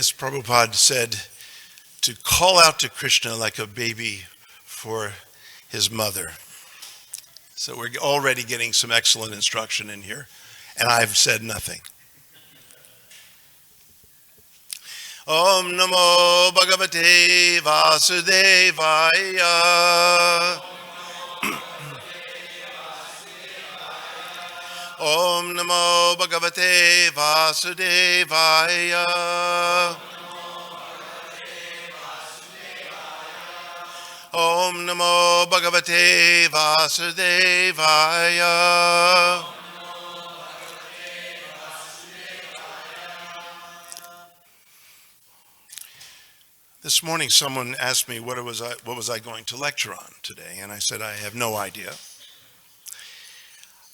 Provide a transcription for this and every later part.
Yes, Prabhupada said to call out to Krishna like a baby for his mother. So we're already getting some excellent instruction in here, and I've said nothing. Om Namo Bhagavate Vasudevaya. Om Namo Bhagavate Vasudevaya. Om Namo Bhagavate Vasudevaya. This morning someone asked me what was I going to lecture on today, and I said I have no idea.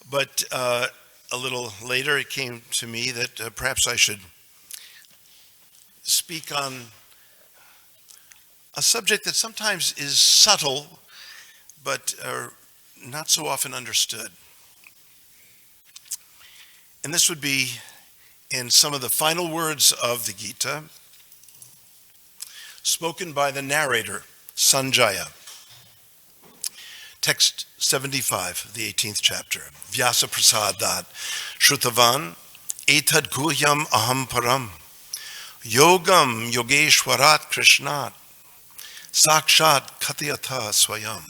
But a little later it came to me that perhaps I should speak on a subject that sometimes is subtle but not so often understood. And this would be in some of the final words of the Gita, spoken by the narrator, Sanjaya. Text 75, the 18th chapter. Vyasa prasadat shrutavan etad guhyam aham param yogam yogeshwarat krishnat sakshat kathayata swayam.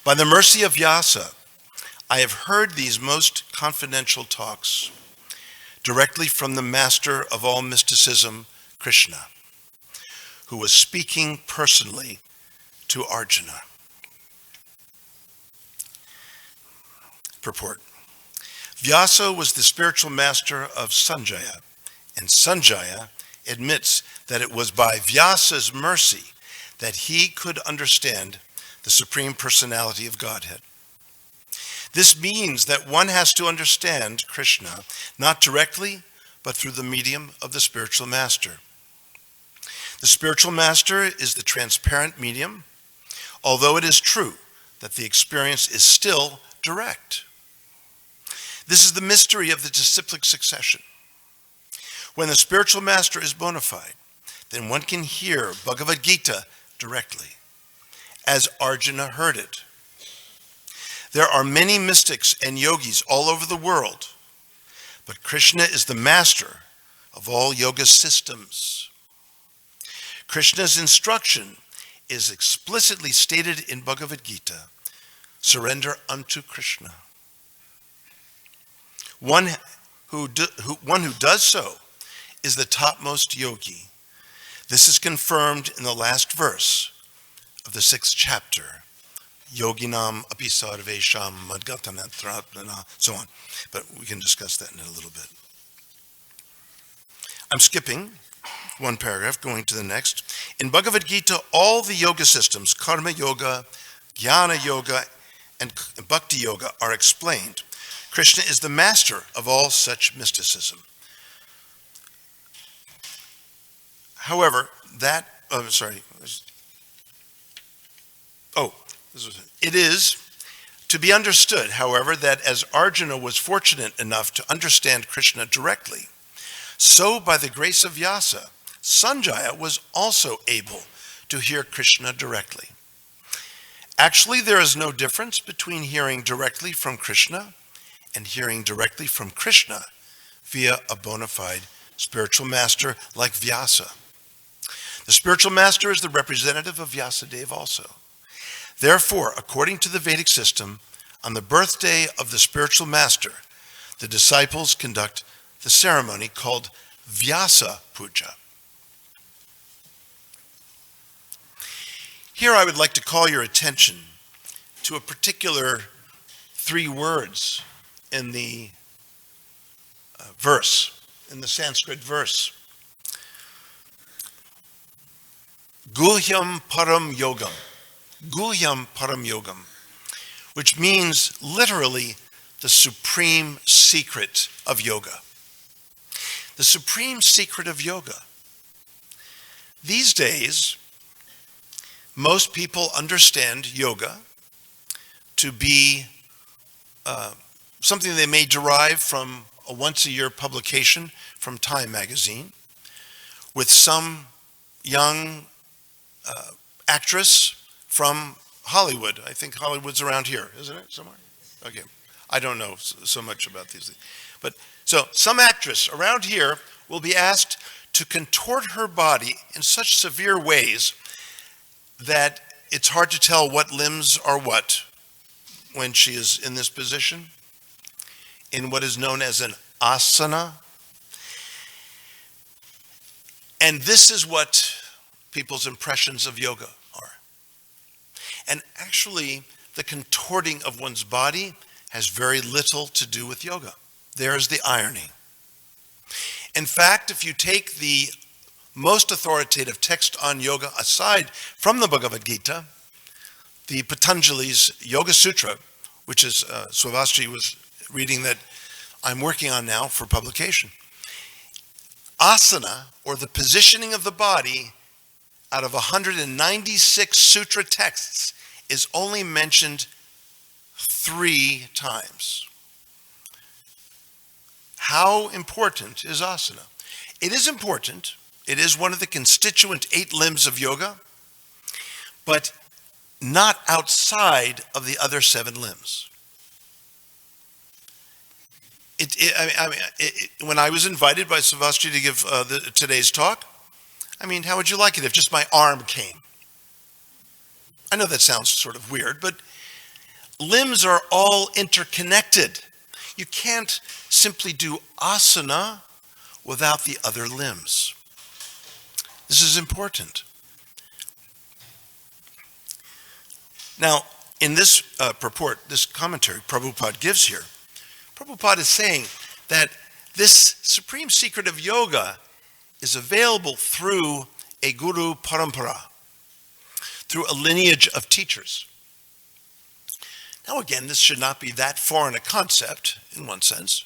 By the mercy of Vyasa, I have heard these most confidential talks directly from the master of all mysticism, Krishna, who was speaking personally to Arjuna. Purport. Vyasa was the spiritual master of Sanjaya, and Sanjaya admits that it was by Vyasa's mercy that he could understand the Supreme Personality of Godhead. This means that one has to understand Krishna not directly, but through the medium of the spiritual master. The spiritual master is the transparent medium, although it is true that the experience is still direct. This is the mystery of the disciplic succession. When the spiritual master is bona fide, then one can hear Bhagavad Gita directly, as Arjuna heard it. There are many mystics and yogis all over the world, but Krishna is the master of all yoga systems. Krishna's instruction is explicitly stated in Bhagavad Gita: surrender unto Krishna. One who does so is the topmost yogi. This is confirmed in the last verse of the 6th chapter. Yoginam api sarvesham madgatanatratmana, so on. But we can discuss that in a little bit. I'm skipping one paragraph, going to the next. In Bhagavad Gita, all the yoga systems, karma yoga, jnana yoga, and bhakti yoga, are explained. Krishna is the master of all such mysticism. However, it is to be understood, however, that as Arjuna was fortunate enough to understand Krishna directly, so by the grace of Vyasa, Sanjaya was also able to hear Krishna directly. Actually, there is no difference between hearing directly from Krishna and hearing directly from Krishna via a bona fide spiritual master like Vyasa. The spiritual master is the representative of Vyasadeva also. Therefore, according to the Vedic system, on the birthday of the spiritual master, the disciples conduct the ceremony called Vyasa Puja. Here I would like to call your attention to a particular 3 words in the verse, in the Sanskrit verse. Guhyam param yogam. Guhyam param yogam, which means literally the supreme secret of yoga. The supreme secret of yoga. These days, most people understand yoga to be something they may derive from a once-a-year publication from Time magazine, with some young actress from Hollywood. I think Hollywood's around here, isn't it, somewhere? Okay. I don't know so much about these things. But so some actress around here will be asked to contort her body in such severe ways that it's hard to tell what limbs are what when she is in this position, in what is known as an asana. And this is what people's impressions of yoga are. And actually, the contorting of one's body has very little to do with yoga. There's the irony. In fact, if you take the most authoritative text on yoga aside from the Bhagavad Gita, the Patanjali's Yoga Sutra, which is Swavastri was reading that I'm working on now for publication. Asana, or the positioning of the body, out of 196 sutra texts, is only mentioned 3 times. How important is asana? It is important. It is one of the constituent 8 limbs of yoga, but not outside of the other 7 limbs. When I was invited by Savastri to give today's talk, how would you like it if just my arm came? I know that sounds sort of weird, but limbs are all interconnected. You can't simply do asana without the other limbs. This is important. Now, in this purport, this commentary Prabhupada gives here, Prabhupada is saying that this supreme secret of yoga is available through a guru parampara, through a lineage of teachers. Now again, this should not be that foreign a concept in one sense.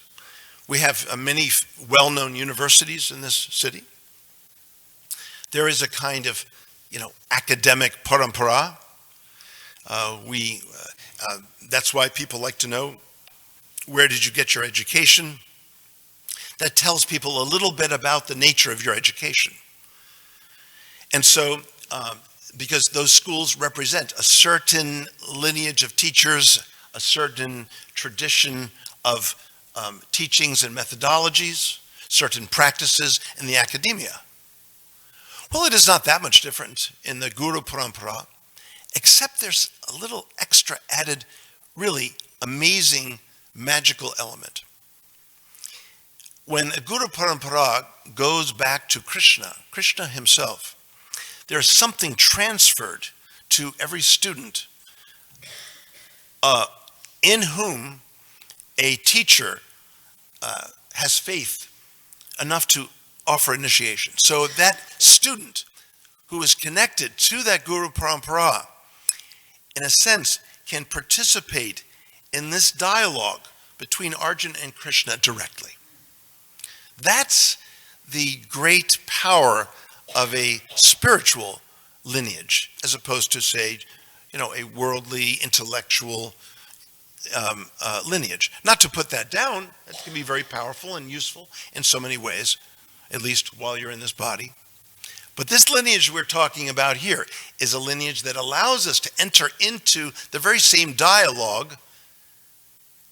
We have many well-known universities in this city. There is a kind of, academic parampara. That's why people like to know, where did you get your education? That tells people a little bit about the nature of your education. And so, because those schools represent a certain lineage of teachers, a certain tradition of teachings and methodologies, certain practices in the academia. Well, it is not that much different in the Guru Parampara, except there's a little extra added, really amazing magical element. When a Guru Parampara goes back to Krishna himself, there's something transferred to every student in whom a teacher has faith enough to offer initiation. So that student who is connected to that Guru Parampara, in a sense, can participate in this dialogue between Arjuna and Krishna directly. That's the great power of a spiritual lineage, as opposed to, say, a worldly, intellectual lineage. Not to put that down, it can be very powerful and useful in so many ways, at least while you're in this body. But this lineage we're talking about here is a lineage that allows us to enter into the very same dialogue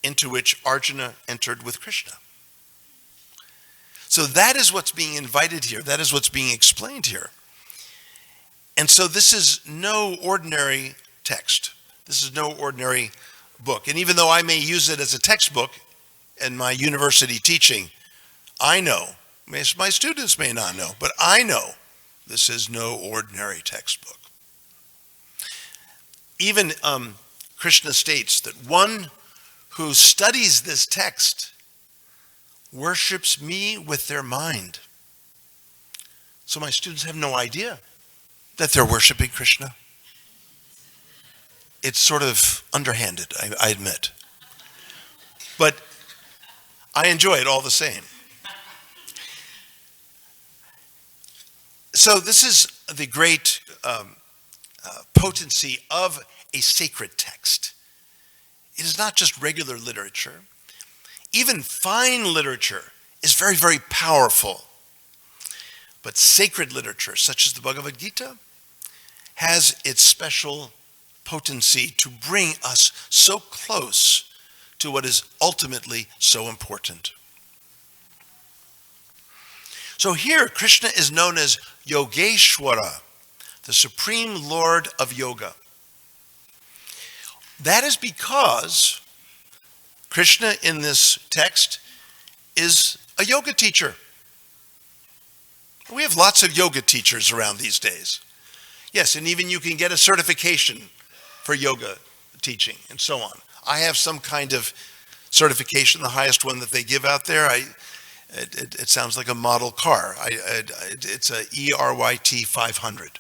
into which Arjuna entered with Krishna. So that is what's being invited here. That is what's being explained here. And so this is no ordinary text. This is no ordinary book. And even though I may use it as a textbook in my university teaching, I know, my students may not know, but I know this is no ordinary textbook. Even Krishna states that one who studies this text worships me with their mind. So my students have no idea that they're worshiping Krishna. It's sort of underhanded, I admit. But I enjoy it all the same. So this is the great potency of a sacred text. It is not just regular literature. Even fine literature is very, very powerful But sacred literature, such as the Bhagavad Gita, has its special potency to bring us so close to what is ultimately so important. So here, Krishna is known as Yogeshwara, the Supreme Lord of Yoga. That is because Krishna in this text is a yoga teacher. We have lots of yoga teachers around these days. Yes, and even you can get a certification for yoga teaching and so on. I have some kind of certification, the highest one that they give out there. It sounds like a model car. It's a ERYT 500.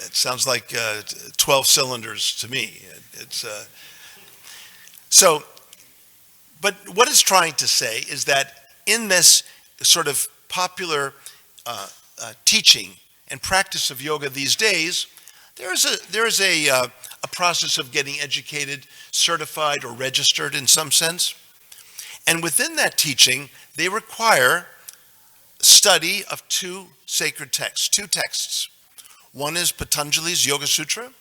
It sounds like 12 cylinders to me. But what it's trying to say is that in this sort of popular teaching and practice of yoga these days, there is a process of getting educated, certified, or registered in some sense. And within that teaching, they require study of two sacred texts, two texts. One is Patanjali's Yoga Sutra,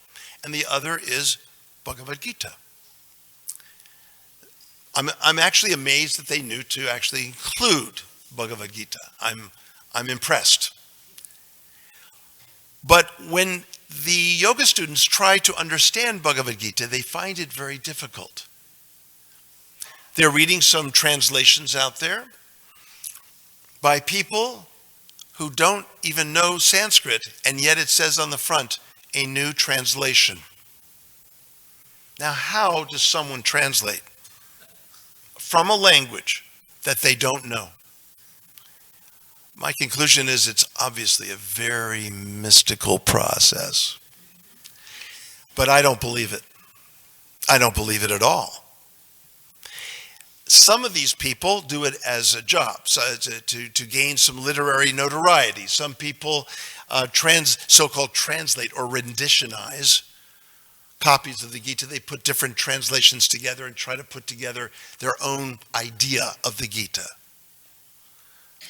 and the other is Bhagavad Gita. I'm actually amazed that they knew to actually include Bhagavad Gita. I'm impressed. But when the yoga students try to understand Bhagavad Gita, they find it very difficult. They're reading some translations out there by people who don't even know Sanskrit, and yet it says on the front, a new translation. Now, how does someone translate from a language that they don't know? My conclusion is it's obviously a very mystical process. But I don't believe it. I don't believe it at all. Some of these people do it as a job, so to gain some literary notoriety. Some people so-called translate or renditionize copies of the Gita. They put different translations together and try to put together their own idea of the Gita.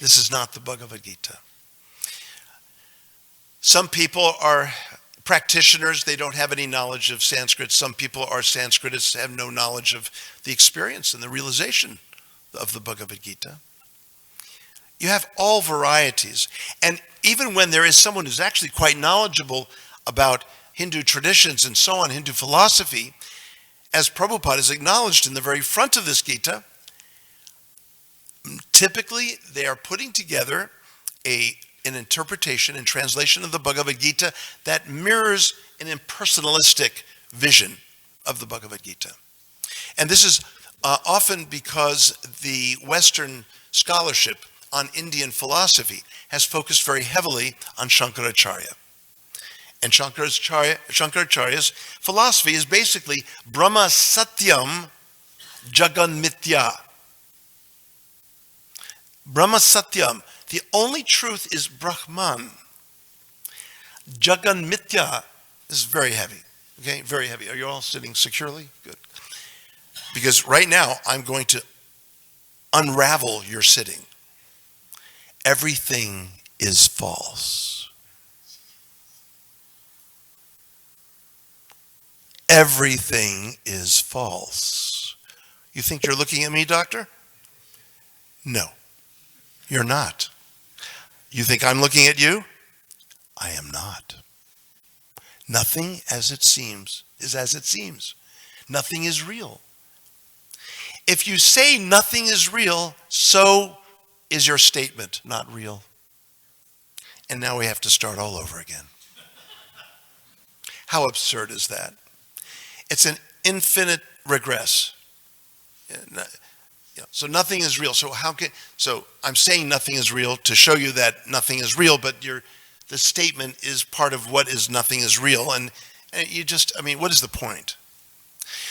This is not the Bhagavad Gita. Some people are practitioners. They don't have any knowledge of Sanskrit. Some people are Sanskritists, have no knowledge of the experience and the realization of the Bhagavad Gita. You have all varieties. And even when there is someone who's actually quite knowledgeable about Hindu traditions and so on, Hindu philosophy, as Prabhupada is acknowledged in the very front of this Gita, typically they are putting together an interpretation and translation of the Bhagavad Gita that mirrors an impersonalistic vision of the Bhagavad Gita. And this is often because the Western scholarship on Indian philosophy has focused very heavily on Shankaracharya. And Shankaracharya's philosophy is basically Brahma Satyam Jagan Mithya. Brahma Satyam, the only truth is Brahman. Jagan Mithya is very heavy, okay, very heavy. Are you all sitting securely? Good. Because right now I'm going to unravel your sitting. Everything is false. Everything is false. You think you're looking at me, doctor? No, you're not. You think I'm looking at you? I am not. Nothing as it seems is as it seems. Nothing is real. If you say nothing is real, so is your statement not real. And now we have to start all over again. How absurd is that? It's an infinite regress. So nothing is real. So I'm saying nothing is real to show you that nothing is real, but the statement is part of what is nothing is real. And you just, what is the point?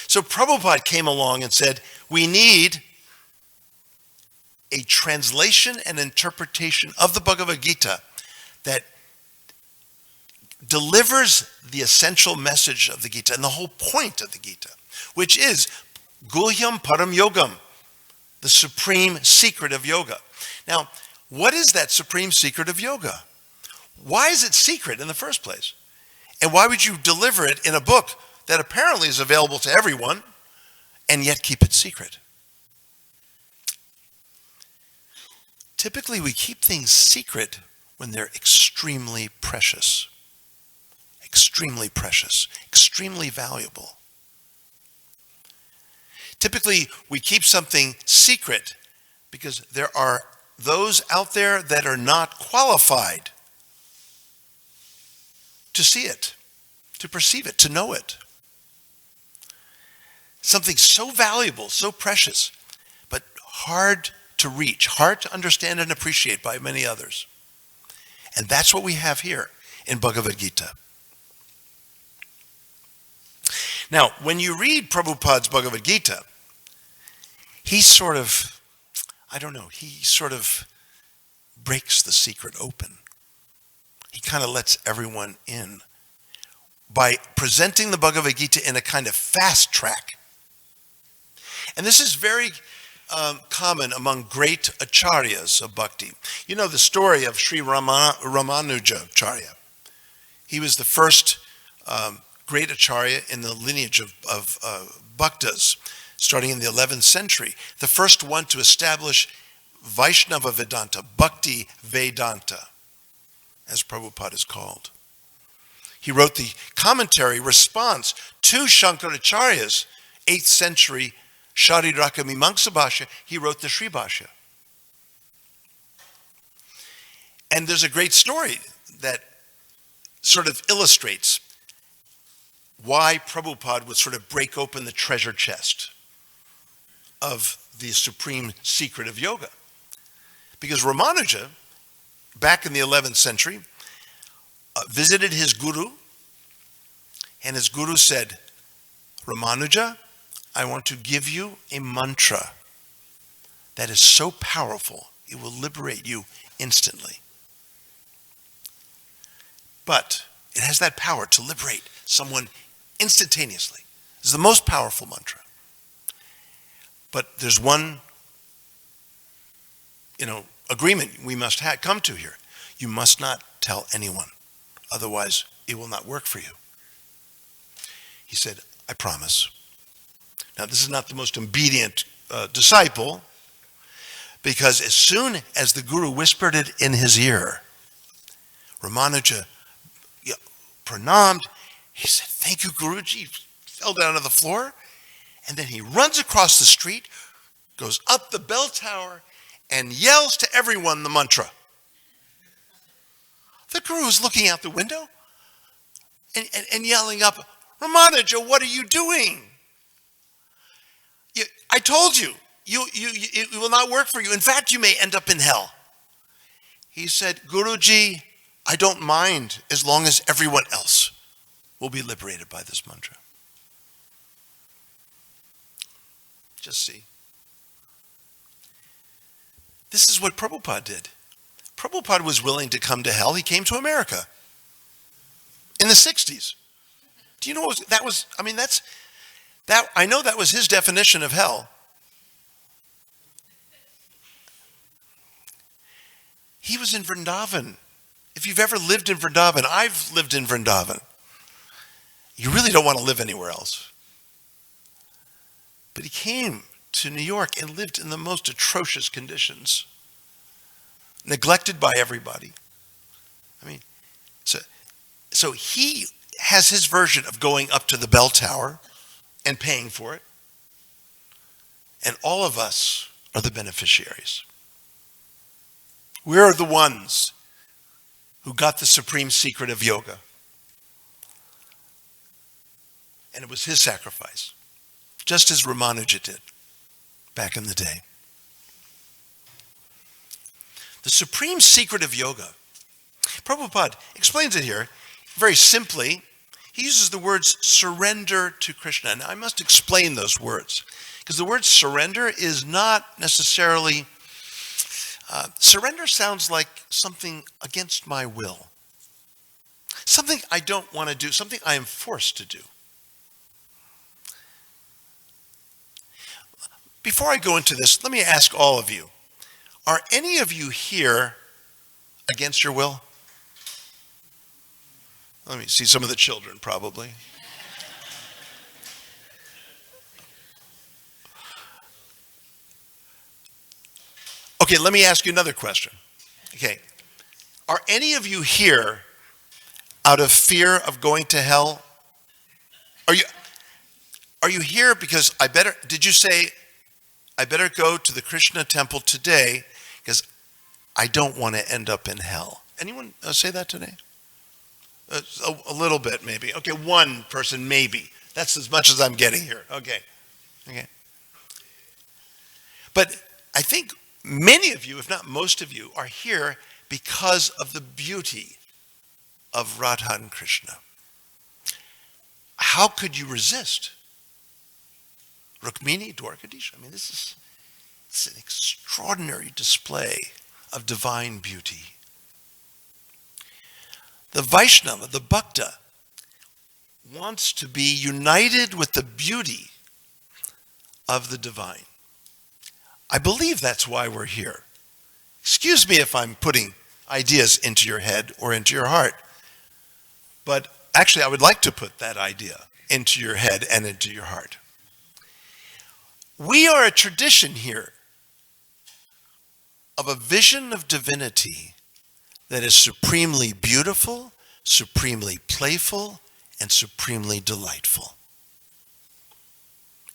So Prabhupada came along and said, we need a translation and interpretation of the Bhagavad Gita that delivers the essential message of the Gita and the whole point of the Gita, which is Guhyam Param Yogam, the supreme secret of yoga. Now, what is that supreme secret of yoga? Why is it secret in the first place? And why would you deliver it in a book that apparently is available to everyone and yet keep it secret? Typically, we keep things secret when they're extremely precious, extremely valuable. Typically, we keep something secret because there are those out there that are not qualified to see it, to perceive it, to know it. Something so valuable, so precious, but hard to reach, hard to understand and appreciate by many others. And that's what we have here in Bhagavad Gita. Now, when you read Prabhupada's Bhagavad Gita, he sort of breaks the secret open. He kind of lets everyone in by presenting the Bhagavad Gita in a kind of fast track. And this is very common among great acharyas of bhakti. You know the story of Sri Ramanuja Acharya. He was the first great acharya in the lineage of bhaktas, starting in the 11th century. The first one to establish Vaishnava Vedanta, Bhakti Vedanta, as Prabhupada is called. He wrote the commentary response to Shankaracharya's 8th century Shariraka Mimamsa Bhashya. He wrote the Sri Bhashya. And there's a great story that sort of illustrates why Prabhupada would sort of break open the treasure chest of the supreme secret of yoga. Because Ramanuja, back in the 11th century, visited his guru, and his guru said, Ramanuja, I want to give you a mantra that is so powerful, it will liberate you instantly. But it has that power to liberate someone instantaneously. It's the most powerful mantra. But there's one, agreement we must come to here. You must not tell anyone. Otherwise, it will not work for you. He said, I promise. Now, this is not the most obedient disciple, because as soon as the guru whispered it in his ear, Ramanuja pranamed. He said, thank you, Guruji. He fell down on the floor, and then he runs across the street, goes up the bell tower, and yells to everyone the mantra. The guru is looking out the window and yelling up, Ramanuja, what are you doing? I told you, it will not work for you. In fact, you may end up in hell. He said, Guruji, I don't mind as long as everyone else will be liberated by this mantra. Just see. This is what Prabhupada did. Prabhupada was willing to come to hell. He came to America in the 60s. Do you know what that was? I mean, I know that was his definition of hell. He was in Vrindavan. If you've ever lived in Vrindavan, I've lived in Vrindavan. You really don't want to live anywhere else. But he came to New York and lived in the most atrocious conditions, neglected by everybody. I mean, so he has his version of going up to the bell tower and paying for it. And all of us are the beneficiaries. We're the ones who got the supreme secret of yoga. And it was his sacrifice, just as Ramanuja did back in the day. The supreme secret of yoga, Prabhupada explains it here very simply. He uses the words surrender to Krishna. Now, I must explain those words, because the word surrender is not necessarily, surrender sounds like something against my will, something I don't want to do, something I am forced to do. Before I go into this, let me ask all of you, Are any of you here against your will? Let me see some of the children, probably. Okay, let me ask you another question. Okay, are any of you here out of fear of going to hell? Are you here because did you say, I better go to the Krishna temple today because I don't want to end up in hell? Anyone say that today? A little bit, maybe. Okay, one person, maybe. That's as much as I'm getting here. Okay. But I think many of you, if not most of you, are here because of the beauty of Radha and Krishna. How could you resist? Rukmini, Dwarkadish. I mean, it's an extraordinary display of divine beauty. The Vaishnava, the Bhakta, wants to be united with the beauty of the divine. I believe that's why we're here. Excuse me if I'm putting ideas into your head or into your heart, but actually I would like to put that idea into your head and into your heart. We are a tradition here of a vision of divinity that is supremely beautiful, supremely playful, and supremely delightful.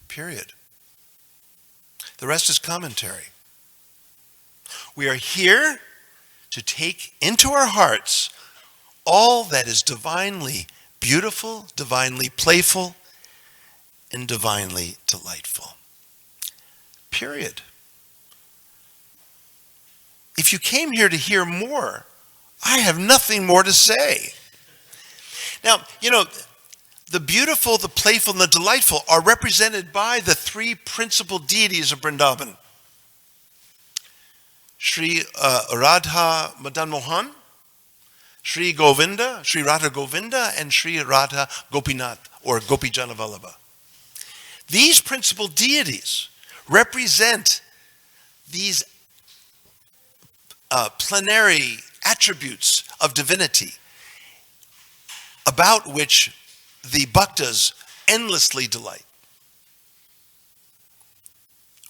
Period. The rest is commentary. We are here to take into our hearts all that is divinely beautiful, divinely playful, and divinely delightful. Period. If you came here to hear more, I have nothing more to say. Now, the beautiful, the playful, and the delightful are represented by the three principal deities of Vrindavan. Sri Radha Madan Mohan, Sri Govinda, Sri Radha Govinda, and Sri Radha Gopinath, or Gopijana Vallabha. These principal deities represent these plenary attributes of divinity about which the bhaktas endlessly delight.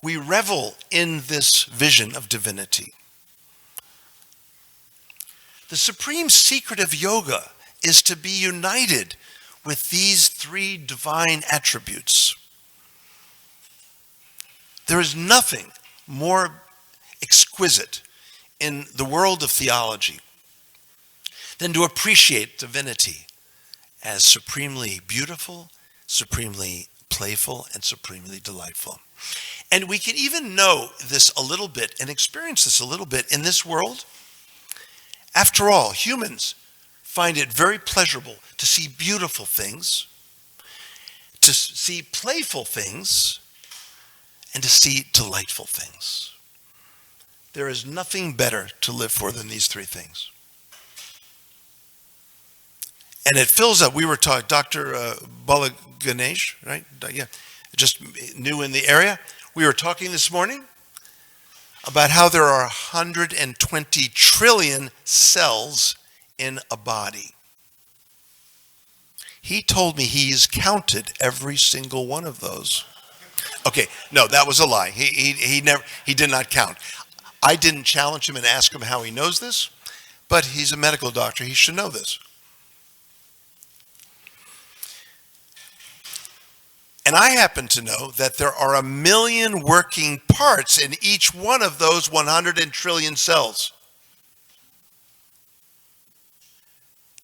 We revel in this vision of divinity. The supreme secret of yoga is to be united with these three divine attributes. There is nothing more exquisite in the world of theology than to appreciate divinity as supremely beautiful, supremely playful, and supremely delightful. And we can even know this a little bit and experience this a little bit in this world. After all, humans find it very pleasurable to see beautiful things, to see playful things, and to see delightful things. There is nothing better to live for than these three things. And it fills up. We were talking, Dr. Bala Ganesh, right? Yeah, just new in the area. We were talking this morning about how there are 120 trillion cells in a body. He told me he's counted every single one of those. Okay, no, that was a lie. He did not count. I didn't challenge him and ask him how he knows this, but he's a medical doctor. He should know this. And I happen to know that there are 1 million working parts in each one of those 100 trillion cells.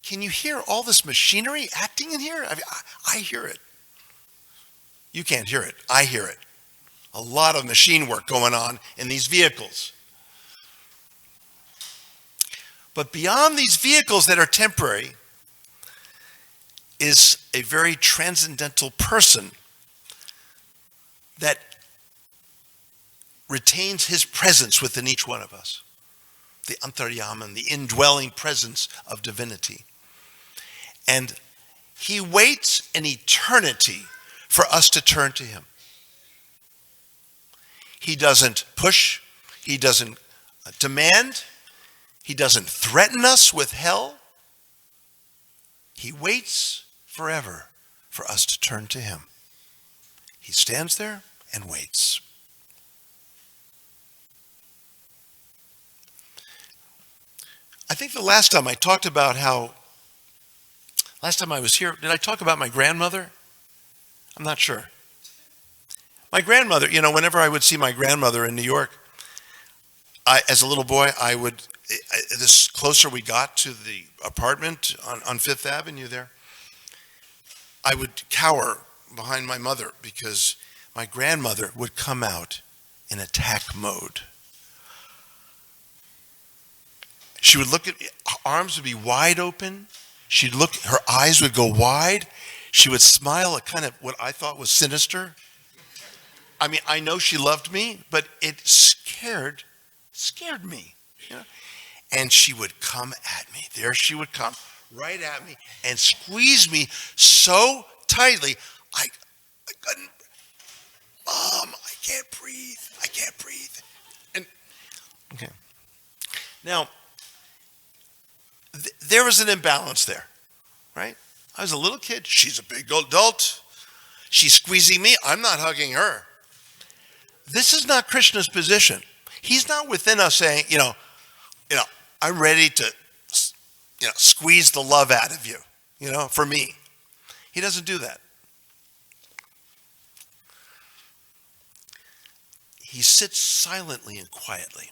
Can you hear all this machinery acting in here? I hear it. You can't hear it. I hear it. A lot of machine work going on in these vehicles. But beyond these vehicles that are temporary is a very transcendental person that retains his presence within each one of us. The Antaryaman, the indwelling presence of divinity. And he waits an eternity for us to turn to him. He doesn't push, he doesn't demand. He doesn't threaten us with hell. He waits forever for us to turn to him. He stands there and waits. I think the last time I talked about last time I was here, did I talk about my grandmother? I'm not sure. My grandmother, whenever I would see my grandmother in New York, as a little boy, the closer we got to the apartment on Fifth Avenue there, I would cower behind my mother because my grandmother would come out in attack mode. She would look at me, her arms would be wide open. She'd look, her eyes would go wide. She would smile at kind of what I thought was sinister. I mean, I know she loved me, but it scared me. And she would come at me. There she would come right at me and squeeze me so tightly, I couldn't, Mom, I can't breathe. And okay. Now, there was an imbalance there, right? I was a little kid. She's a big adult. She's squeezing me. I'm not hugging her. This is not Krishna's position. He's not within us saying, I'm ready to, squeeze the love out of you, for me. He doesn't do that. He sits silently and quietly.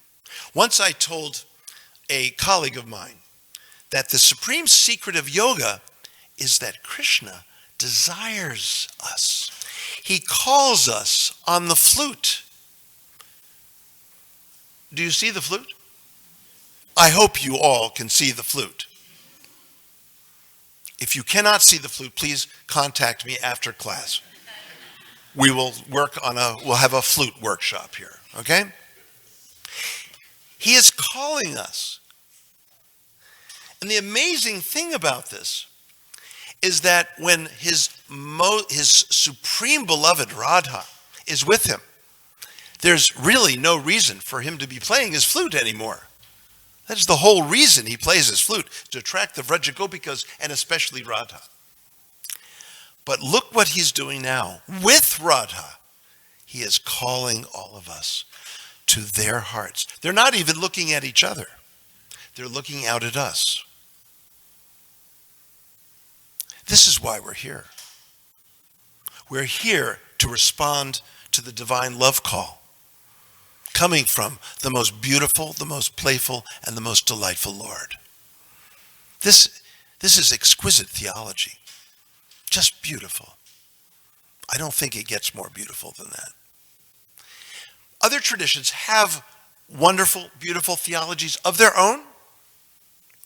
Once I told a colleague of mine that the supreme secret of yoga is that Krishna desires us. He calls us on the flute. Do you see the flute? I hope you all can see the flute. If you cannot see the flute, please contact me after class. We will we'll have a flute workshop here, okay? He is calling us. And the amazing thing about this is that when his supreme beloved Radha is with him, there's really no reason for him to be playing his flute anymore. That is the whole reason he plays his flute, to attract the Vrajagopikas and especially Radha. But look what he's doing now. With Radha, he is calling all of us to their hearts. They're not even looking at each other. They're looking out at us. This is why we're here. We're here to respond to the divine love call, coming from the most beautiful, the most playful, and the most delightful Lord. This is exquisite theology. Just beautiful. I don't think it gets more beautiful than that. Other traditions have wonderful, beautiful theologies of their own.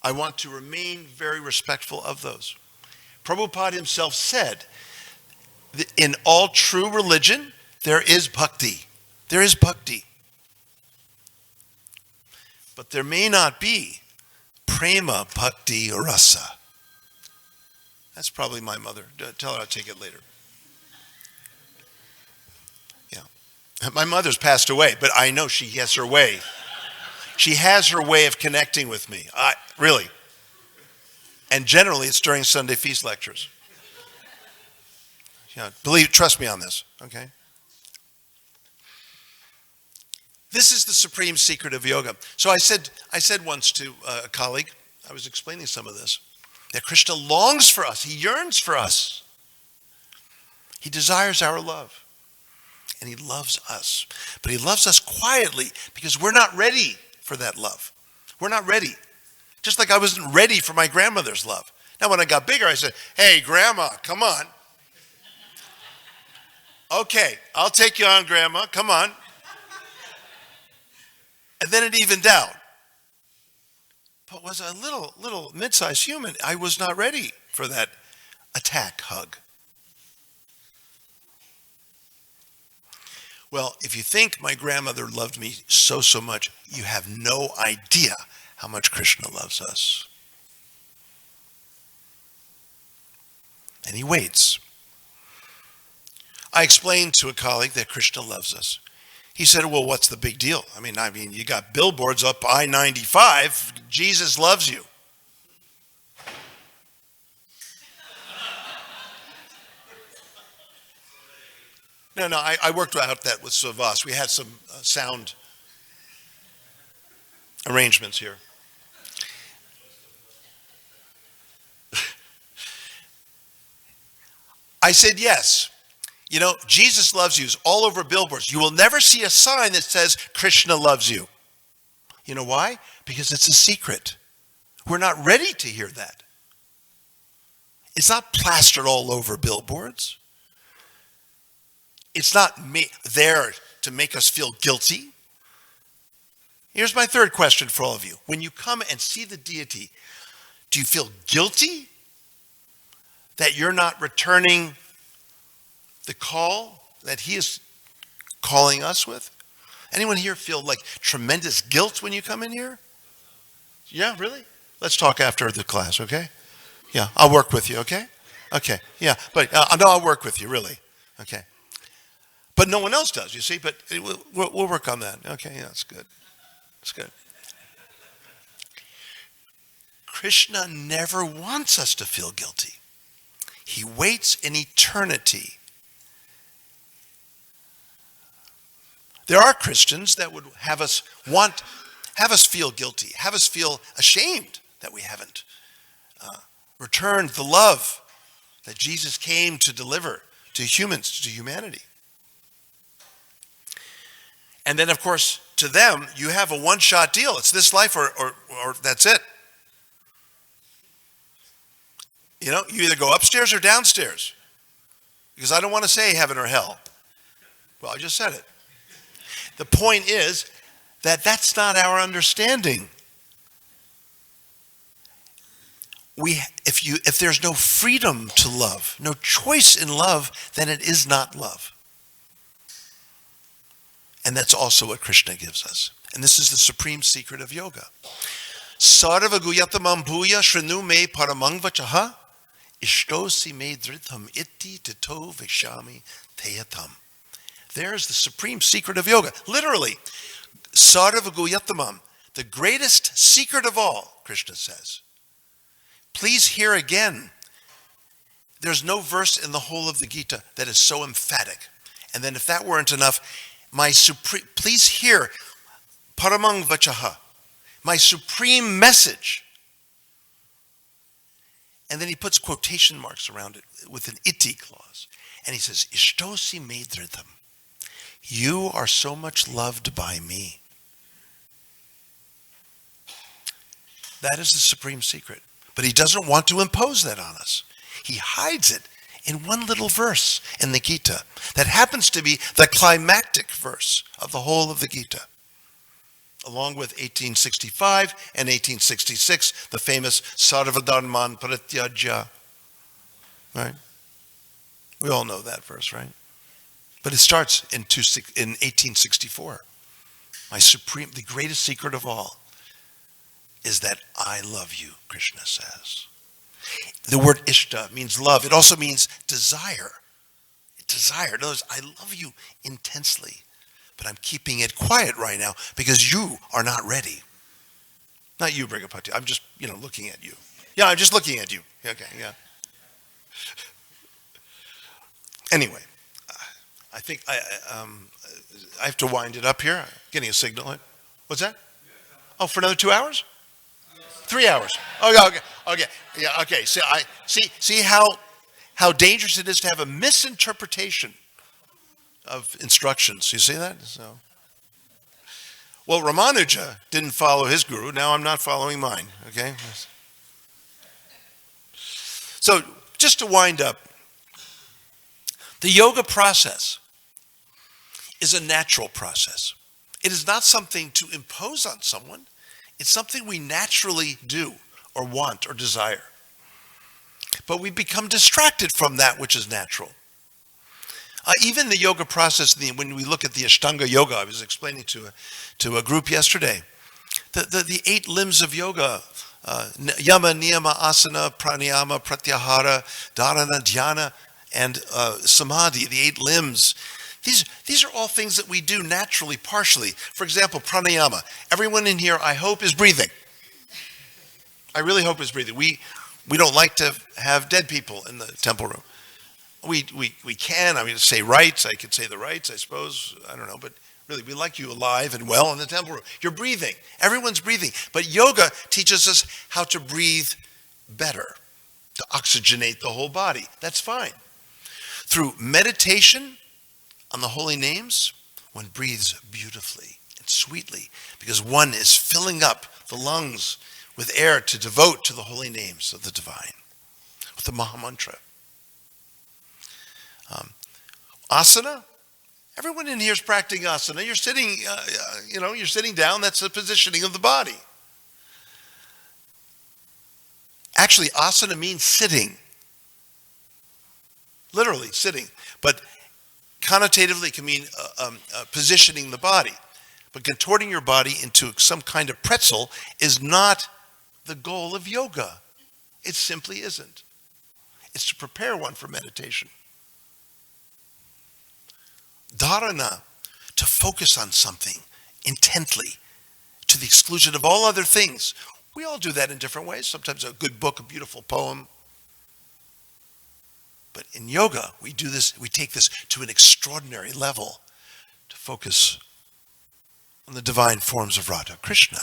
I want to remain very respectful of those. Prabhupada himself said that in all true religion, there is bhakti. There is bhakti. But there may not be prema bhakti rasa. That's probably my mother. Tell her I'll take it later. Yeah. My mother's passed away, but I know she has her way. She has her way of connecting with me. Really. And generally, it's during Sunday feast lectures. Trust me on this, okay? This is the supreme secret of yoga. So I said once to a colleague, I was explaining some of this, that Krishna longs for us. He yearns for us. He desires our love. And he loves us. But he loves us quietly because we're not ready for that love. We're not ready. Just like I wasn't ready for my grandmother's love. Now when I got bigger, I said, hey, Grandma, come on. Okay, I'll take you on, Grandma. Come on. And then it evened out. But was a little mid-sized human. I was not ready for that attack hug. Well, if you think my grandmother loved me so much, you have no idea how much Krishna loves us. And he waits. I explained to a colleague that Krishna loves us. He said, well, what's the big deal? I mean, you got billboards up I-95. Jesus loves you. No, I worked out that with Savas. We had some sound arrangements here. I said, yes. You know, Jesus loves you is all over billboards. You will never see a sign that says Krishna loves you. You know why? Because it's a secret. We're not ready to hear that. It's not plastered all over billboards. It's not there to make us feel guilty. Here's my third question for all of you. When you come and see the deity, do you feel guilty that you're not returning the call that he is calling us with? Anyone here feel like tremendous guilt when you come in here? Yeah, really? Let's talk after the class, okay? Yeah, I'll work with you, okay? Okay, yeah, but no, I'll work with you, really. Okay. But no one else does, you see, but we'll work on that. Okay, yeah, that's good. That's good. Krishna never wants us to feel guilty. He waits in eternity. There are Christians that would have us feel guilty, have us feel ashamed that we haven't returned the love that Jesus came to deliver to humans, to humanity. And then, of course, to them, you have a one-shot deal. It's this life or that's it. You know, you either go upstairs or downstairs. Because I don't want to say heaven or hell. Well, I just said it. The point is that that's not our understanding. If there's no freedom to love, no choice in love, then it is not love. And that's also what Krishna gives us. And this is the supreme secret of yoga. Sarva guyatamam bhuya shrinu me paramang vachaha ishtosi me dritham iti tito vishami teyatam. There's the supreme secret of yoga. Literally, sarva guyatamam, the greatest secret of all, Krishna says. Please hear again. There's no verse in the whole of the Gita that is so emphatic. And then if that weren't enough, please hear, paramang vachaha, my supreme message. And then he puts quotation marks around it with an iti clause. And he says, ishtosi medritam, you are so much loved by me. That is the supreme secret. But he doesn't want to impose that on us. He hides it in one little verse in the Gita that happens to be the climactic verse of the whole of the Gita, along with 1865 and 1866, the famous Sarvadharman Parityajya. Right? We all know that verse, right? But it starts in 1864. The greatest secret of all is that I love you, Krishna says. The word ishta means love. It also means desire. Desire. In other words, I love you intensely, but I'm keeping it quiet right now because you are not ready. Not you, Brigapati. I'm just, looking at you. Yeah, I'm just looking at you. Okay, yeah. Anyway, I think I have to wind it up here. I'm getting a signal. What's that? Oh, for another 2 hours? 3 hours. Okay. Yeah, okay. See how dangerous it is to have a misinterpretation of instructions. You see that? So, well, Ramanuja didn't follow his guru. Now I'm not following mine. Okay. So just to wind up, the yoga process is a natural process. It is not something to impose on someone. It's something we naturally do or want or desire. But we become distracted from that which is natural. Even the yoga process, when we look at the Ashtanga yoga, I was explaining to a group yesterday, the 8 limbs of yoga, yama, niyama, asana, pranayama, pratyahara, dharana, dhyana, and samadhi, the 8 limbs, These are all things that we do naturally, partially. For example, pranayama. Everyone in here, I hope, is breathing. I really hope is breathing. We don't like to have dead people in the temple room. We can. I mean, say rites. I could say the rites, I suppose. I don't know. But really, we like you alive and well in the temple room. You're breathing. Everyone's breathing. But yoga teaches us how to breathe better, to oxygenate the whole body. That's fine. Through meditation on the holy names, one breathes beautifully and sweetly because one is filling up the lungs with air to devote to the holy names of the divine, with the Maha Mantra. Asana. Everyone in here is practicing asana. You're sitting, you're sitting down. That's the positioning of the body. Actually, asana means sitting. Literally sitting. But connotatively, it can mean positioning the body. But contorting your body into some kind of pretzel is not the goal of yoga. It simply isn't. It's to prepare one for meditation. Dharana, to focus on something intently, to the exclusion of all other things. We all do that in different ways. Sometimes a good book, a beautiful poem. But in yoga, we do this, we take this to an extraordinary level to focus on the divine forms of Radha Krishna.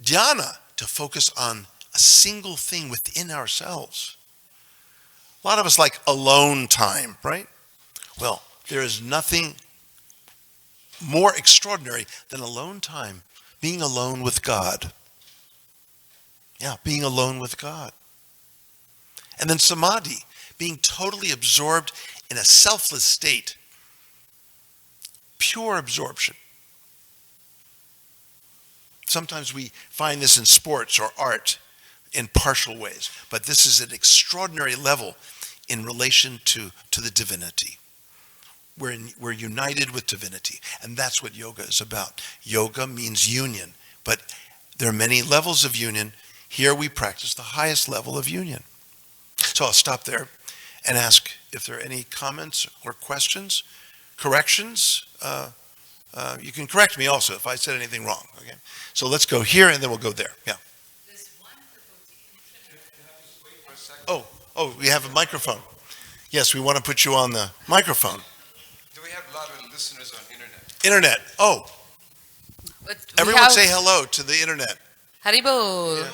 Dhyana, to focus on a single thing within ourselves. A lot of us like alone time, right? Well, there is nothing more extraordinary than alone time, being alone with God. Yeah, being alone with God. And then samadhi, being totally absorbed in a selfless state. Pure absorption. Sometimes we find this in sports or art in partial ways, but this is an extraordinary level in relation to the divinity. We're united with divinity, and that's what yoga is about. Yoga means union, but there are many levels of union. Here we practice the highest level of union. So I'll stop there and ask if there are any comments or questions, corrections. You can correct me also if I said anything wrong. Okay. So let's go here and then we'll go there. Yeah. Oh, we have a microphone. Yes, we want to put you on the microphone. Do we have a lot of listeners on internet? Internet. Oh. Everyone say hello to the internet. Haribol.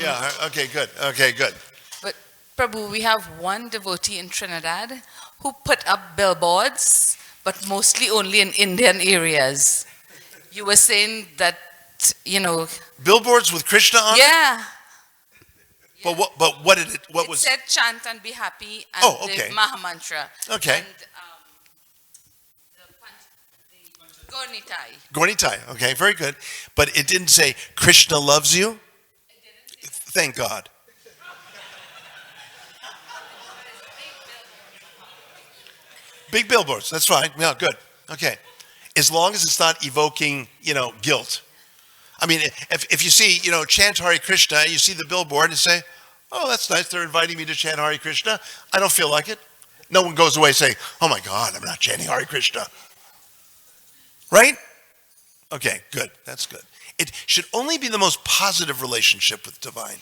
Yeah. Okay, good. Okay, good. But Prabhu, we have one devotee in Trinidad who put up billboards, but mostly only in Indian areas. You were saying that, Billboards with Krishna on it? Yeah. But what did it? What was? It said chant and be happy and okay. the Maha Mantra. Okay. And the Gornitai. Gornitai. Okay, very good. But it didn't say Krishna loves you. It didn't. Thank God. Big billboards. That's fine. Yeah, good. Okay. As long as it's not evoking, guilt. I mean, if you see, chant Hare Krishna, you see the billboard and say, oh, that's nice. They're inviting me to chant Hare Krishna. I don't feel like it. No one goes away saying, oh my God, I'm not chanting Hare Krishna. Right? Okay, good. That's good. It should only be the most positive relationship with divine,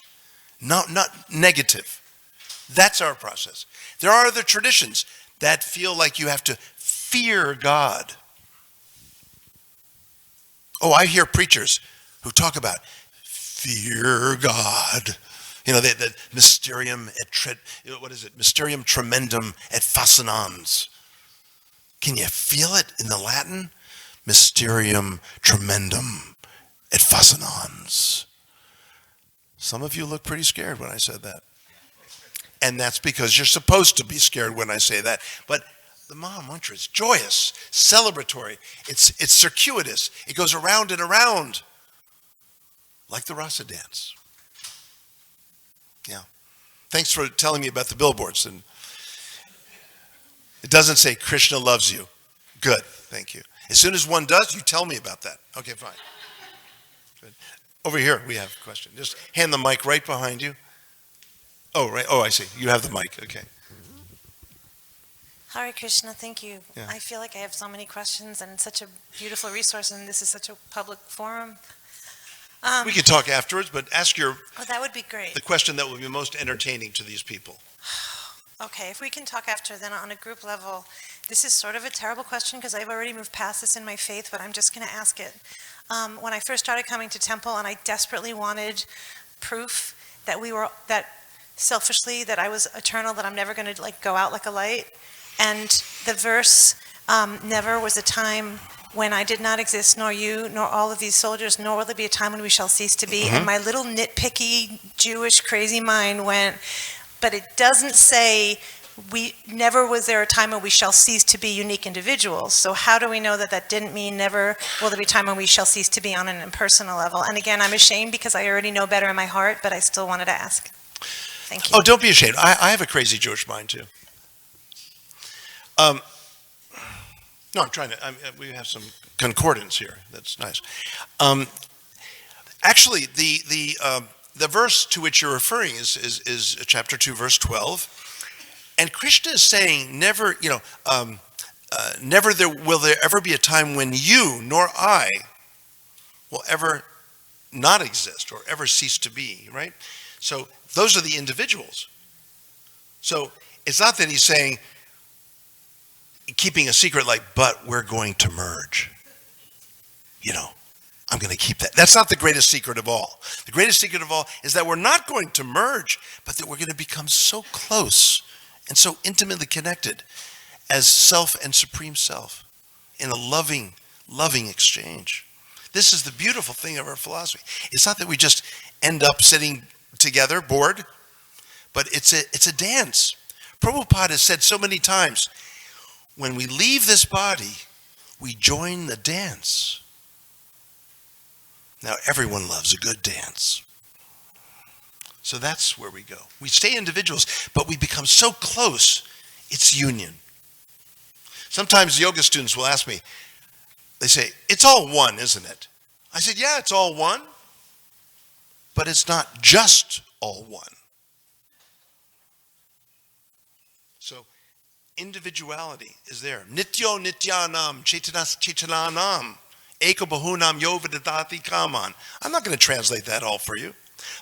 not negative. That's our process. There are other traditions that feel like you have to fear God. Oh, I hear preachers who talk about fear God. The mysterium Mysterium tremendum et fascinans. Can you feel it in the Latin? Mysterium tremendum et fascinans. Some of you look pretty scared when I said that. And that's because you're supposed to be scared when I say that. But the Maha Mantra is joyous, celebratory. It's circuitous. It goes around and around like the rasa dance. Yeah. Thanks for telling me about the billboards. And it doesn't say Krishna loves you. Good. Thank you. As soon as one does, you tell me about that. Okay, fine. Good. Over here, we have a question. Just hand the mic right behind you. Oh, right. Oh, I see. You have the mic. Okay. Hare Krishna, thank you. Yeah. I feel like I have so many questions and such a beautiful resource, and this is such a public forum. We can talk afterwards, but ask Oh, that would be great. the question that will be most entertaining to these people. Okay, if we can talk after, then on a group level, this is sort of a terrible question because I've already moved past this in my faith, but I'm just going to ask it. When I first started coming to temple, and I desperately wanted proof that selfishly that I was eternal, that I'm never going to go out like a light, and the verse, never was a time when I did not exist, nor you, nor all of these soldiers, nor will there be a time when we shall cease to be. And my little nitpicky Jewish crazy mind went, but it doesn't say never was there a time when we shall cease to be unique individuals. So how do we know that that didn't mean never will there be a time when we shall cease to be on an impersonal level? And again, I'm ashamed because I already know better in my heart, but I still wanted to ask. Thank you. Oh, don't be ashamed. I have a crazy Jewish mind too. No, I'm trying to. We have some concordance here. That's nice. Actually, the verse to which you're referring is chapter 2, verse 12, and Krishna is saying, never, never will there ever be a time when you nor I will ever not exist or ever cease to be. Right. So those are the individuals. So it's not that he's saying, keeping a secret but we're going to merge. I'm going to keep that. That's not the greatest secret of all. The greatest secret of all is that we're not going to merge, but that we're going to become so close and so intimately connected as self and supreme self in a loving, loving exchange. This is the beautiful thing of our philosophy. It's not that we just end up sitting together, bored, but it's a dance. Prabhupada has said so many times, when we leave this body, we join the dance. Now, everyone loves a good dance. So that's where we go. We stay individuals, but we become so close, it's union. Sometimes yoga students will ask me, they say, it's all one, isn't it? I said, yeah, it's all one, but it's not just all one. So individuality is there. Nityo nityanam chaitanas chaitananam eko bahunam yovedadati kaman. I'm not going to translate that all for you,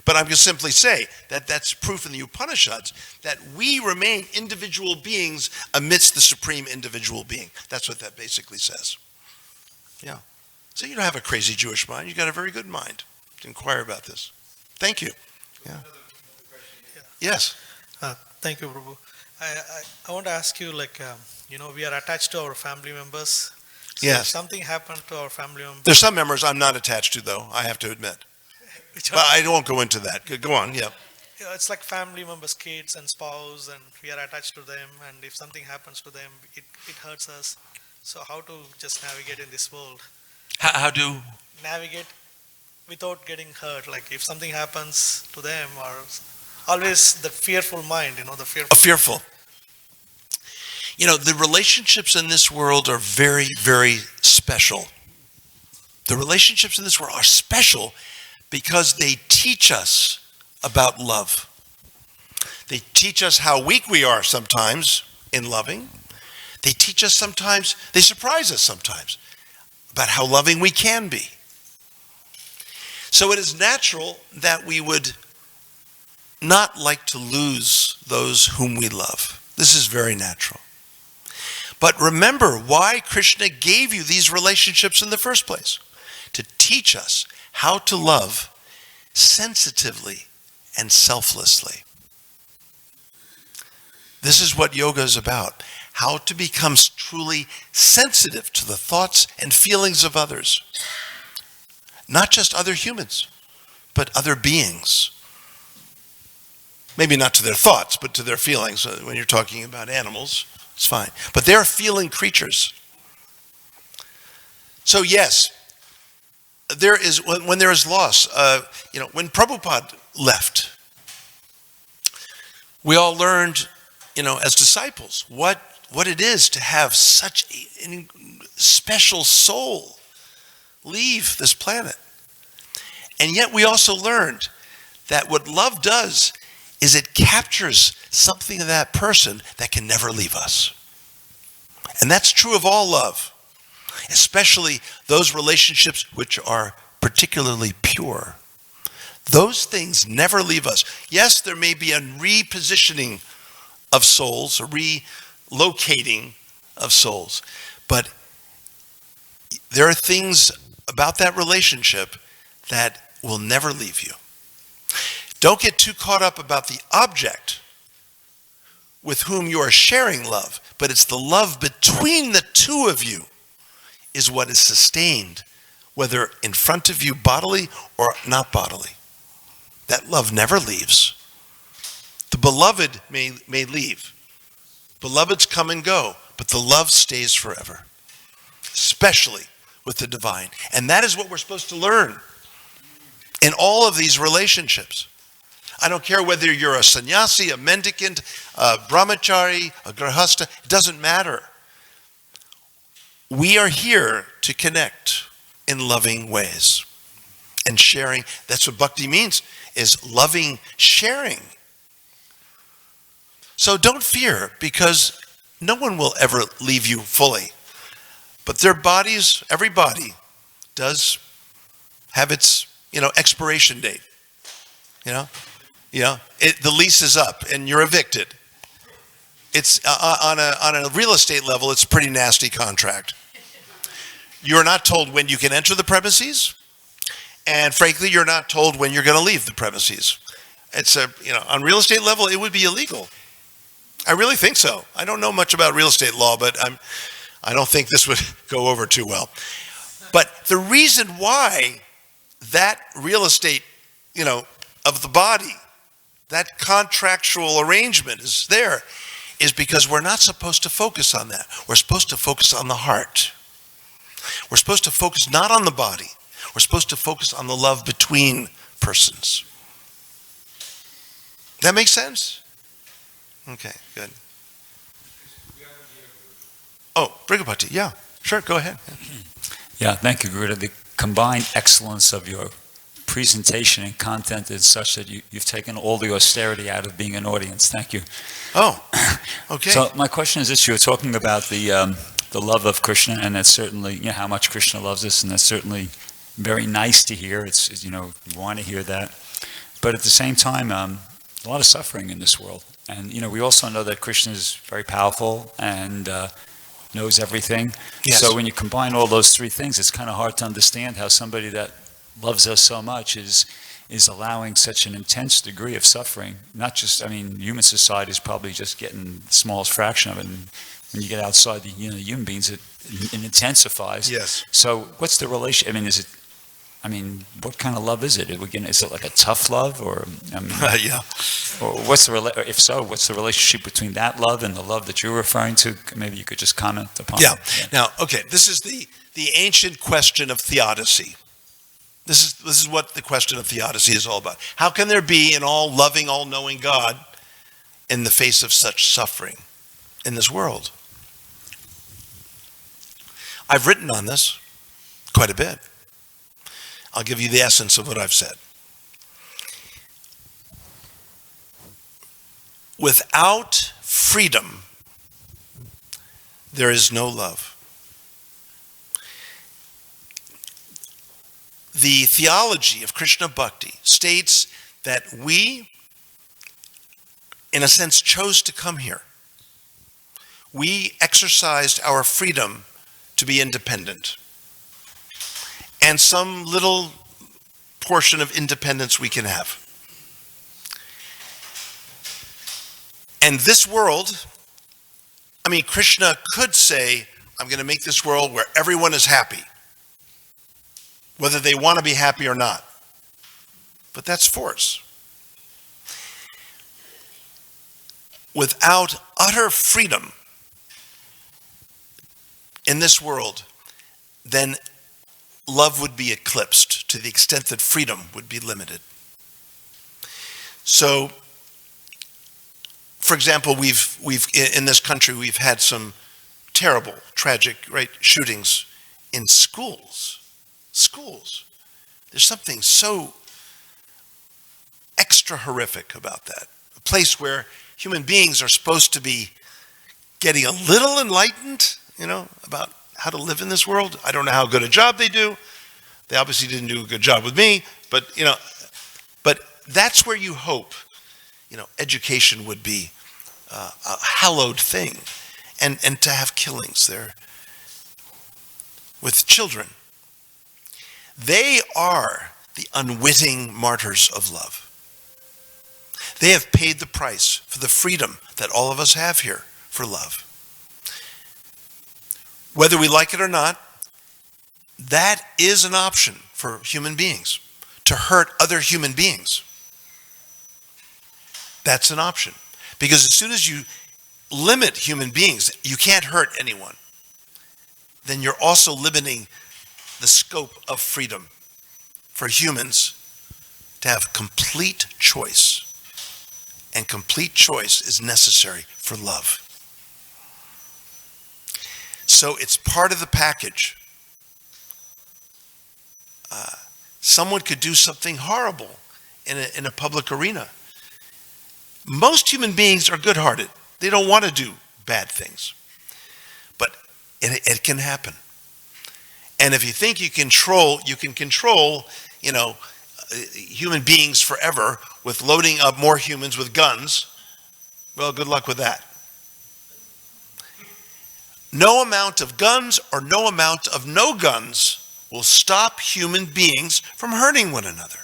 but I'm going to simply say that that's proof in the Upanishads that we remain individual beings amidst the supreme individual being. That's what that basically says. Yeah. So you don't have a crazy Jewish mind. You've got a very good mind to inquire about this. Thank you. Yeah. Yes. Thank you, Prabhu. I want to ask you, we are attached to our family members. So Yes. If something happened to our family members. There's some members I'm not attached to, though, I have to admit. Which But I won't go into that. Go on, yeah. it's like family members, kids and spouse, and we are attached to them. And if something happens to them, it hurts us. So how to just navigate in this world? How do? Navigate without getting hurt. Like if something happens to them, or always the fearful mind, the fearful. Fearful. The relationships in this world are very, very special. The relationships in this world are special because they teach us about love. They teach us how weak we are sometimes in loving. They teach us sometimes, they surprise us sometimes about how loving we can be. So it is natural that we would not like to lose those whom we love. This is very natural. But remember why Krishna gave you these relationships in the first place. To teach us how to love sensitively and selflessly. This is what yoga is about. How to become truly sensitive to the thoughts and feelings of others. Not just other humans, but other beings. Maybe not to their thoughts, but to their feelings. When you're talking about animals, it's fine. But they're feeling creatures. So yes, there is, when there is loss, when Prabhupada left, we all learned, as disciples, what it is to have such a special soul leave this planet. And yet we also learned that what love does is it captures something of that person that can never leave us. And that's true of all love, especially those relationships which are particularly pure. Those things never leave us. Yes, there may be a repositioning of souls, a relocating of souls, but there are things about that relationship that will never leave you. Don't get too caught up about the object with whom you are sharing love, but it's the love between the two of you is what is sustained, whether in front of you bodily or not bodily. That love never leaves. The beloved may leave. Beloveds come and go, but the love stays forever, especially with the divine. And that is what we're supposed to learn in all of these relationships. I don't care whether you're a sannyasi, a mendicant, a brahmachari, a grihastha, it doesn't matter. We are here to connect in loving ways and sharing. That's what bhakti means, is loving sharing. So don't fear, because no one will ever leave you fully. But their bodies, every body does have its, expiration date. The lease is up and you're evicted. It's on a real estate level, it's a pretty nasty contract. You're not told when you can enter the premises, and frankly, you're not told when you're going to leave the premises. It's on real estate level, it would be illegal. I really think so. I don't know much about real estate law, but I don't think this would go over too well. But the reason why that real estate, of the body, that contractual arrangement is there, is because we're not supposed to focus on that. We're supposed to focus on the heart. We're supposed to focus not on the body. We're supposed to focus on the love between persons. That makes sense? Okay, good. Oh, Brigapati, yeah, sure, go ahead. Yeah, thank you, Garuda. The combined excellence of your presentation and content is such that you've taken all the austerity out of being an audience. Thank you. Oh, okay. So my question is this: you were talking about the love of Krishna, and that's certainly how much Krishna loves us, and that's certainly very nice to hear. It's you want to hear that, but at the same time, a lot of suffering in this world, and we also know that Krishna is very powerful and knows everything. Yes. So when you combine all those three things, it's kind of hard to understand how somebody that loves us so much is allowing such an intense degree of suffering. Not just, human society is probably just getting the smallest fraction of it. And when you get outside the human beings, it intensifies. Yes. So what's the relation? What kind of love is it? Is it like a tough love, or Yeah. or if so, what's the relationship between that love and the love that you're referring to? Maybe you could just comment upon. Yeah. Now, okay, this is the ancient question of theodicy. This is what the question of theodicy is all about. How can there be an all-loving, all-knowing God in the face of such suffering in this world? I've written on this quite a bit. I'll give you the essence of what I've said. Without freedom, there is no love. The theology of Krishna Bhakti states that we, in a sense, chose to come here. We exercised our freedom to be independent. And some little portion of independence we can have. And this world, Krishna could say, I'm going to make this world where everyone is happy, whether they want to be happy or not. But that's force. Without utter freedom in this world, then love would be eclipsed to the extent that freedom would be limited. So, for example, we've in this country we've had some terrible, tragic, shootings in schools. Schools. There's something so extra horrific about that. A place where human beings are supposed to be getting a little enlightened, about how to live in this world. I don't know how good a job they do. They obviously didn't do a good job with me, but that's where you hope, education would be a hallowed thing, and to have killings there with children. They are the unwitting martyrs of love. They have paid the price for the freedom that all of us have here for love. Whether we like it or not, that is an option for human beings, to hurt other human beings. That's an option. Because as soon as you limit human beings, you can't hurt anyone, then you're also limiting the scope of freedom for humans to have complete choice. And complete choice is necessary for love. So it's part of the package. Someone could do something horrible in a public arena. Most human beings are good-hearted. They don't want to do bad things. But it can happen. And if you think you can control, human beings forever with loading up more humans with guns, well, good luck with that. No amount of guns or no amount of no guns will stop human beings from hurting one another.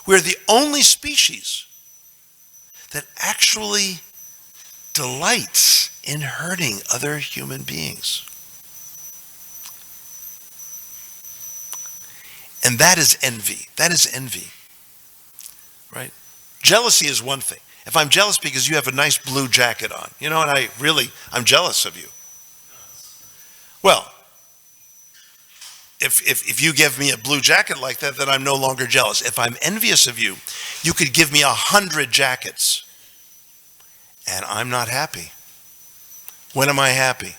We're the only species that actually delights in hurting other human beings. And that is envy. That is envy. Right? Jealousy is one thing. If I'm jealous because you have a nice blue jacket on, and I'm jealous of you. Well, if you give me a blue jacket like that, then I'm no longer jealous. If I'm envious of you, you could give me 100 jackets, and I'm not happy. When am I happy?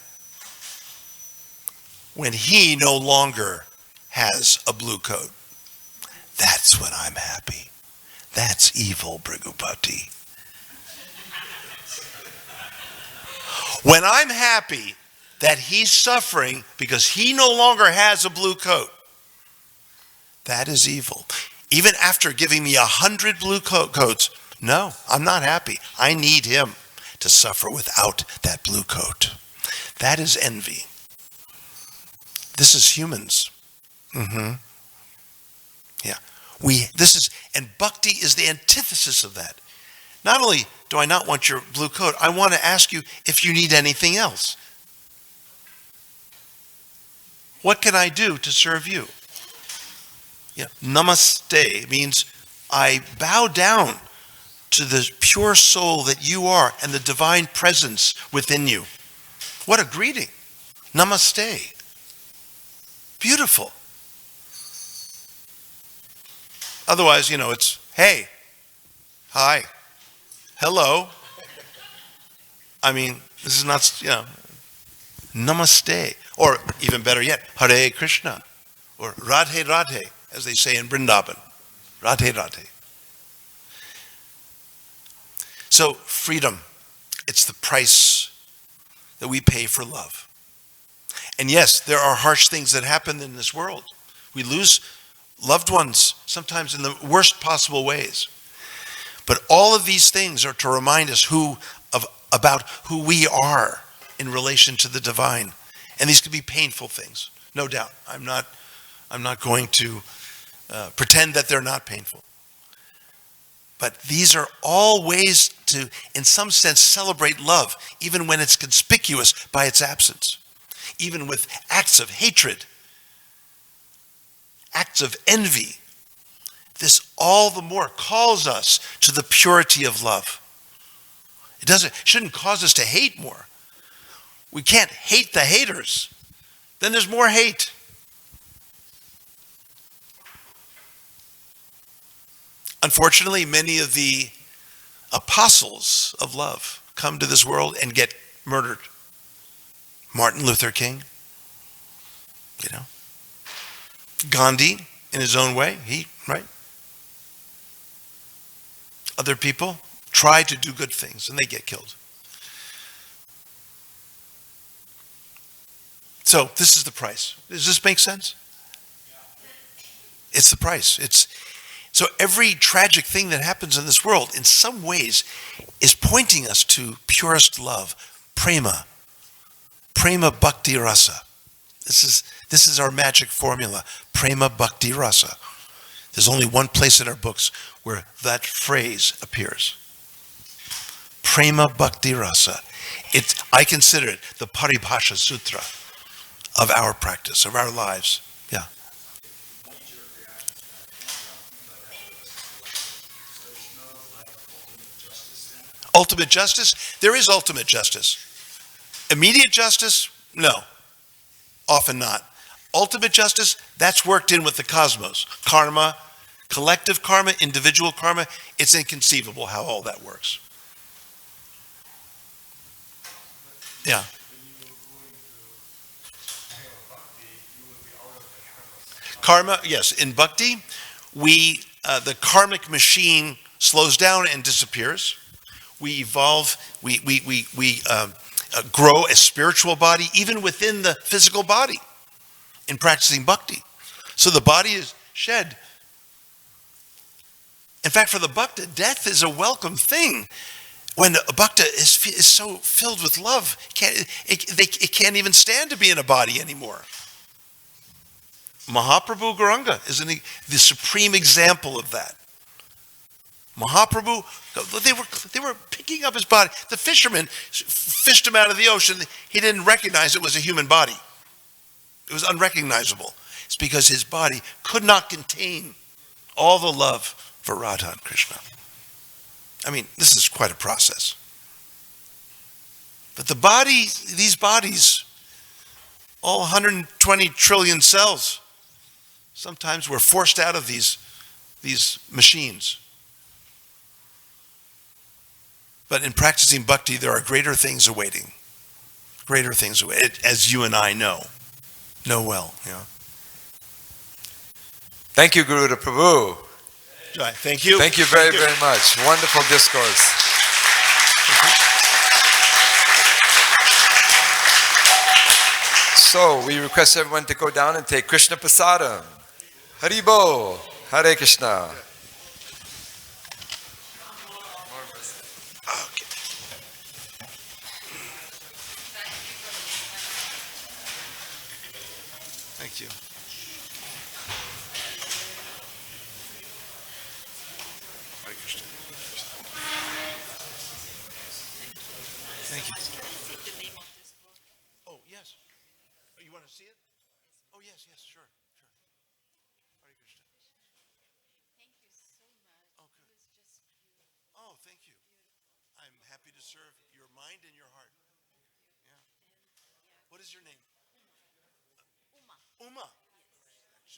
When he no longer has a blue coat. That's when I'm happy. That's evil, Brigupati. When I'm happy that he's suffering because he no longer has a blue coat, that is evil. Even after giving me 100 blue coats, no, I'm not happy. I need him to suffer without that blue coat. That is envy. This is humans. Yeah. And bhakti is the antithesis of that. Not only do I not want your blue coat, I want to ask you if you need anything else. What can I do to serve you? Yeah. Namaste means I bow down to the pure soul that you are and the divine presence within you. What a greeting. Namaste. Beautiful. Otherwise, it's, hey, hi, hello. I mean, this is not, namaste. Or even better yet, Hare Krishna. Or Radhe Radhe, as they say in Vrindavan. Radhe Radhe. So, freedom, it's the price that we pay for love. And yes, there are harsh things that happen in this world. We lose loved ones, sometimes in the worst possible ways. But all of these things are to remind us about who we are in relation to the divine. And these could be painful things, no doubt. I'm not going to pretend that they're not painful. But these are all ways to, in some sense, celebrate love, even when it's conspicuous by its absence. Even with acts of hatred, acts of envy. This all the more calls us to the purity of love. It shouldn't cause us to hate more. We can't hate the haters. Then there's more hate. Unfortunately, many of the apostles of love come to this world and get murdered. Martin Luther King, Gandhi, in his own way, right? Other people try to do good things and they get killed. So this is the price. Does this make sense? It's the price. So every tragic thing that happens in this world, in some ways, is pointing us to purest love, prema bhakti rasa. This is our magic formula, prema bhakti rasa. There's only one place in our books where that phrase appears. Prema bhakti rasa. I consider it the Paribhasha Sutra of our practice, of our lives. Yeah. Ultimate justice? There is ultimate justice. Immediate justice? No. Often not. Ultimate justice, that's worked in with the cosmos. Karma, collective karma, individual karma, it's inconceivable how all that works. Yeah. Karma, yes. In bhakti, the karmic machine slows down and disappears. We evolve, we grow a spiritual body even within the physical body in practicing bhakti. So the body is shed. In fact, for the bhakta, death is a welcome thing. When a bhakta is so filled with love, it can't even stand to be in a body anymore. Mahaprabhu Gauranga is the supreme example of that. Mahaprabhu, they were picking up his body. The fishermen fished him out of the ocean. He didn't recognize it was a human body. It was unrecognizable. It's because his body could not contain all the love for Radha and Krishna. I mean, this is quite a process. But these bodies, all 120 trillion cells, sometimes we're forced out of these machines. But in practicing bhakti, there are greater things awaiting. Greater things awaiting, as you and I know well. Yeah. Thank you, Garuda Prabhu. Jai, thank you. Thank you very, very much. Wonderful discourse. So we request everyone to go down and take Krishna Prasadam. Haribo, Hare Krishna. Thank you. Hare Krishna. Thank you. Oh, yes. Oh, you want to see it? Oh, yes, sure. Hare Krishna. Thank you so much. Oh, good. It was just beautiful. Oh, thank you. I'm happy to serve your mind and your heart. Yeah. What is your name?